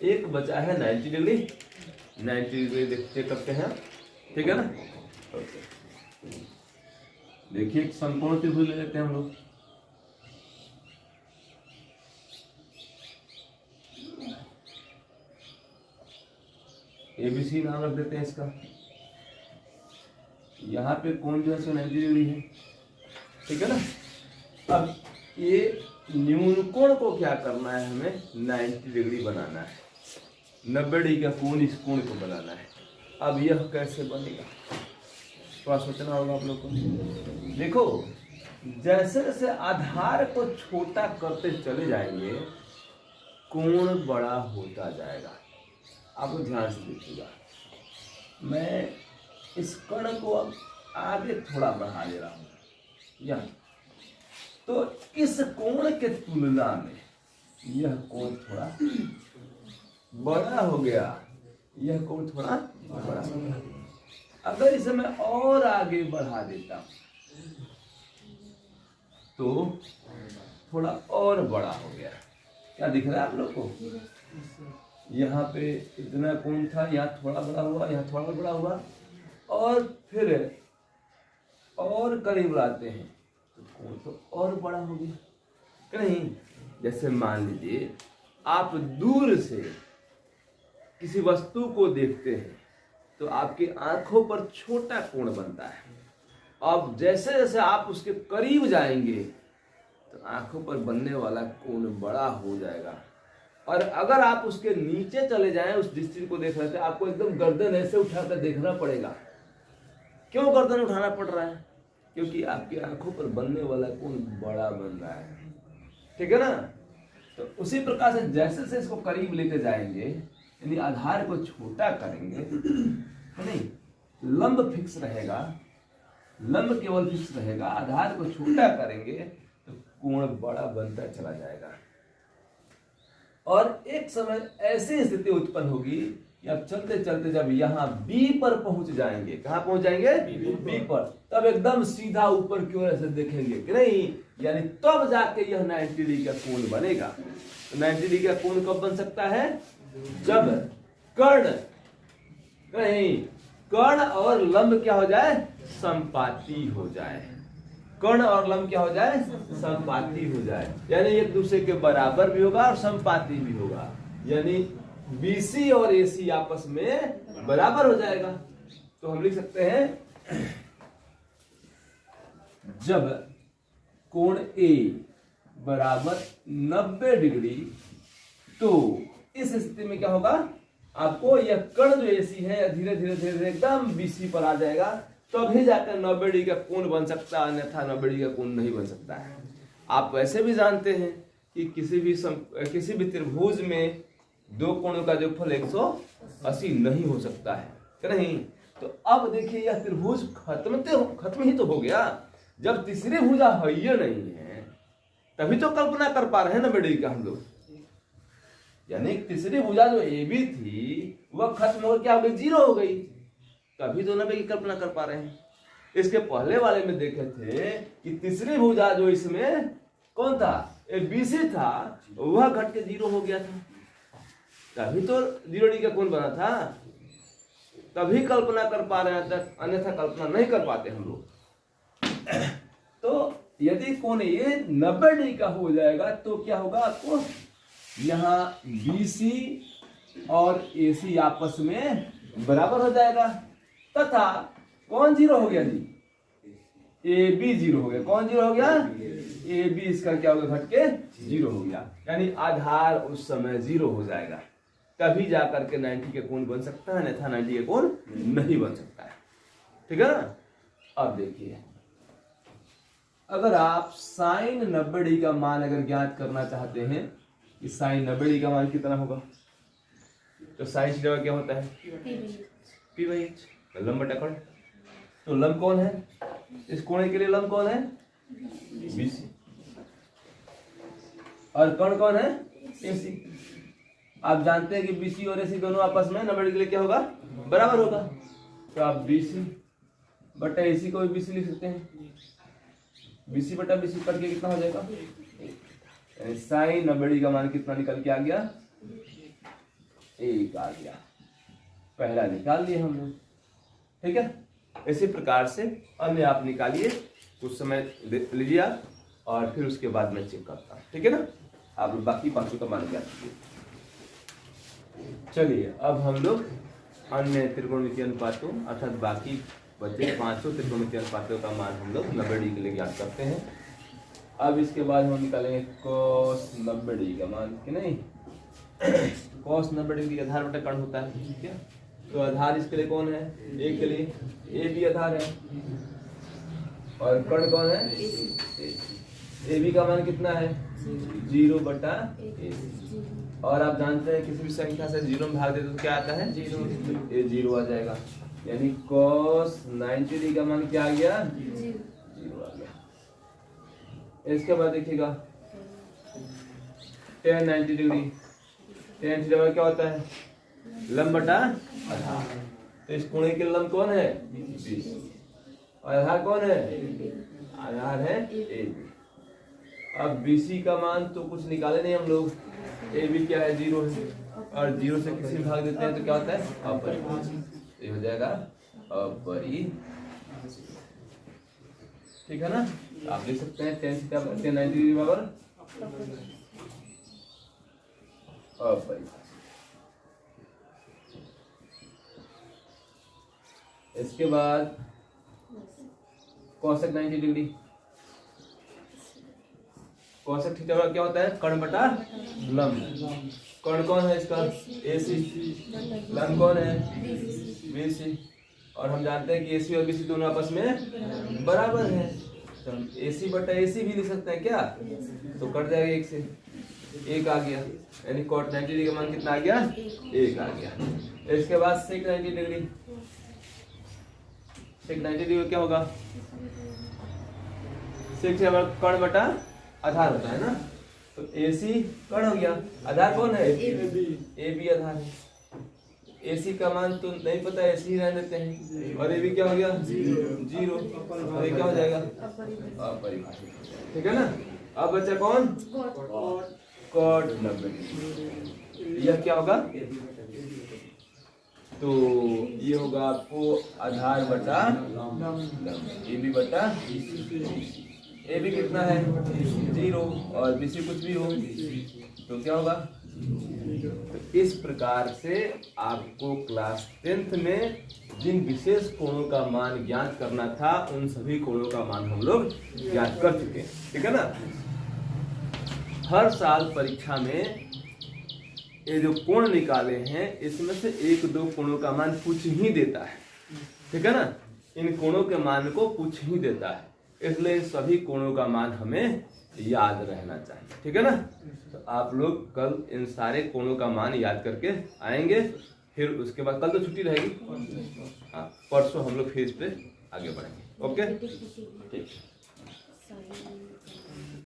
एक बचा है 90 डिग्री। 90 डिग्री चेक करते हैं, ठीक है ना। ओके, देखिए एक समकोण त्रिभुज ले लेते हैं हम लोग। ABC नाम रख देते हैं इसका। यहाँ पे कोण जो है 90 डिग्री है, ठीक है ना। अब ये न्यून कोण को क्या करना है, हमें 90 डिग्री बनाना है। 90 डिग्री का कोण इस कोण को बनाना है। अब यह कैसे बनेगा, थोड़ा सोचना होगा आप लोग को। देखो, जैसे जैसे आधार को छोटा करते चले जाएंगे कोण बड़ा होता जाएगा। आप लोग ध्यान से देखिएगा, मैं इस कण को अब आगे थोड़ा बढ़ा दे रहा हूं यहाँ, तो इस कोण के तुलना में यह कोण थोड़ा बड़ा हो गया, यह कोण थोड़ा बड़ा हो गया। अगर इसे मैं और आगे बढ़ा देता हूं तो थोड़ा और बड़ा हो गया। क्या दिख रहा है आप लोग को? यहाँ पे इतना कोण था, यहाँ थोड़ा बड़ा हुआ, यहाँ थोड़ा बड़ा हुआ, और फिर और करीब लाते हैं तो कोण तो और बड़ा हो गया। नहीं, जैसे मान लीजिए आप दूर से किसी वस्तु को देखते हैं तो आपकी आंखों पर छोटा कोण बनता है। अब जैसे जैसे आप उसके करीब जाएंगे तो आंखों पर बनने वाला कोण बड़ा हो जाएगा। और अगर आप उसके नीचे चले जाएं, उस दृष्टि को देख रहे थे, आपको एकदम गर्दन ऐसे उठाकर देखना पड़ेगा। क्यों गर्दन उठाना पड़ रहा है? क्योंकि आपकी आंखों पर बनने वाला कोण बड़ा बन रहा है, ठीक है ना। तो उसी प्रकार से जैसे से इसको करीब लेके जाएंगे, यानी आधार को छोटा करेंगे, नहीं, लंब फिक्स रहेगा, लंब केवल फिक्स रहेगा, आधार को छोटा करेंगे तो कोण बड़ा बनता चला जाएगा। और एक समय ऐसी स्थिति उत्पन्न होगी कि आप चलते चलते जब यहाँ B पर पहुंच जाएंगे, कहाँ पहुंच जाएंगे? B पर, तब एकदम सीधा ऊपर की ओर ऐसे देखेंगे कि नहीं, यानी तब जाके यह 90 डिग्री का कोण बनेगा। तो 90 डिग्री का कोण कब बन सकता है? जब कर्ण, नहीं, कर्ण और लंब क्या हो जाए? संपाती हो जाए। कर्ण और लंब क्या हो जाए? संपाती हो जाए, यानी एक दूसरे के बराबर भी होगा और संपाती भी होगा, यानी BC और AC आपस में बराबर हो जाएगा। तो हम लिख सकते हैं जब कोण A बराबर 90 डिग्री, तो इस स्थिति में क्या होगा? आपको यह कर्ण जो AC है धीरे धीरे धीरे धीरे एकदम BC पर आ जाएगा, तभी जाकर 90 डिग्री का कोण बन सकता है, अन्यथा 90 डिग्री का कोण नहीं बन सकता है। आप वैसे भी जानते हैं कि किसी भी त्रिभुज में दो कोणों का जोगफल 180 नहीं हो सकता है, नहीं। तो अब देखिए यह त्रिभुज खत्म ही तो हो गया। जब तीसरी भुजा है ही नहीं है, तभी तो कल्पना कर पा रहे हैं 90 डिग्री का हम लोग। यानी तीसरी भुजा जो AB थी वह खत्म हो क्या हो गई? 0 हो गई, तभी तो 90 की कल्पना कर पा रहे हैं। इसके पहले वाले में देखे थे कि तीसरी भुजा जो इसमें कौन था? BC था, वह घट के 0 हो गया था, तभी तो 0 डिग्री का कोण बना था, तभी कल्पना कर पा रहे हैं, अन्यथा कल्पना नहीं कर पाते हम लोग। तो यदि कोण ये 90 डिग्री का हो जाएगा तो क्या होगा? आपको यहाँ BC और AC आपस में बराबर हो जाएगा, तथा कौन 0 हो गया जी? AB 0 हो गया। कौन 0 हो गया? AB इसका क्या हो गया? घट के 0 हो गया, यानी आधार उस समय 0 हो जाएगा, तभी जाकर के 90 के कोण बन सकता है, अन्यथा 90 के कोण नहीं बन सकता है, ठीक है ना। अब देखिए, अगर आप साइन 90 डिग्री का मान अगर ज्ञात करना चाहते हैं कि साइन 90 डिग्री का मान कितना होगा, तो साइन थीटा क्या होता है? P/h, लंब बटा कर्ण। तो लंब कौन है? इस कोण के लिए लंब कौन है? BC। और कर्ण कौन है? AC। आप जानते हैं कि BC और AC दोनों आपस में 90 डिग्री क्या होगा? बराबर होगा। तो आप BC बटा AC को भी BC लिख सकते हैं। BC बटा BC करके कितना हो जाएगा? साइन 90 डिग्री का मान कितना निकल के आ गया? 1 आ गया, पहला निकाल लिया हम लोग। ठीक है, इसी प्रकार से अन्य आप निकालिए, कुछ समय लीजिए आप, और फिर उसके बाद मैं चेक करता हूँ। ठीक है ना, आप बाकी पांचों का मान ज्ञात कीजिए। चलिए अब हम लोग अन्य त्रिकोणमितीय अनुपातों अर्थात बाकी बचे पांचों त्रिकोणमितीय अनुपातों का मान हम लोग 90° के लिए ज्ञात करते हैं। अब इसके बाद हम निकालेंगे cos 90° का मान, कि नहीं cos 90° आधार बटा कर्ण होता है। ठीक है, तो आधार इसके लिए कौन है, एक के लिए ए बी आधार है, और कर्ण कौन है, ए बी का मान कितना है 0/a। और आप जानते हैं किसी भी संख्या से 0 में भाग देते तो क्या आता है 0, ये 0 आ जाएगा, यानी cos 90° का मान क्या आ गया 0 आ गया। इसके बाद देखिएगा tan 90°, tan थीटा क्या होता है लंब बटा आधार, तो इस कोण के लंब कौन है 20, और आधार कौन है आधार है ए बी। अब BC का मान तो कुछ निकाले नहीं हम लोग, ए बी क्या है 0 है, और 0 से किसी भाग देते हैं तो क्या होता है अपरिभाषित, ये हो जाएगा अपरिभाषित। ठीक है ना, आप देख सकते हैं tan थीटा 90° बराबर अपरिभाषित। इसके बाद cosec 90°, cosec थीटा क्या होता है कर्ण बटा लंब, कर्ण कौन है इसका AC, लंब कौन है BC, और हम जानते हैं कि AC और BC दोनों आपस में बराबर हैं, तो हम AC/AC भी लिख सकते हैं क्या, तो कट जाएगा 1 से, 1 आ गया, यानी cot 90° का मान कितना आ गया 1 आ गया। इसके बाद sec 90°, sec 90° क्या होगा, sec से हमारा कर्ण बटा आधार होता है ना, तो AC कर्ण हो गया, आधार कौन है AB आधार है, AC का मान तो नहीं पता है, AC ही रहने देते हैं, और AB क्या हो गया 0, और ये क्या हो जाएगा अपरिभाषित। ठीक है ना, अब बचा कौन cot 90°, यह क्या होगा, तो ये होगा आपको आधार बटा AB बटा AB कितना है 0, और BC कुछ भी हो तो क्या होगा। तो इस प्रकार से आपको क्लास 10th में जिन विशेष कोणों का मान ज्ञात करना था उन सभी कोणों का मान हम लोग ज्ञात कर चुके हैं। ठीक है ना, हर साल परीक्षा में ये जो कोण निकाले हैं इसमें से 1-2 कोणों का मान पूछ ही देता है। ठीक है ना, इन कोणों के मान को पूछ ही देता है, इसलिए सभी कोणों का मान हमें याद रहना चाहिए। ठीक है ना, तो आप लोग कल इन सारे कोणों का मान याद करके आएंगे, फिर उसके बाद कल तो छुट्टी रहेगी, हाँ परसों हम लोग फिर इस पे आगे बढ़ेंगे। ओके ठीक।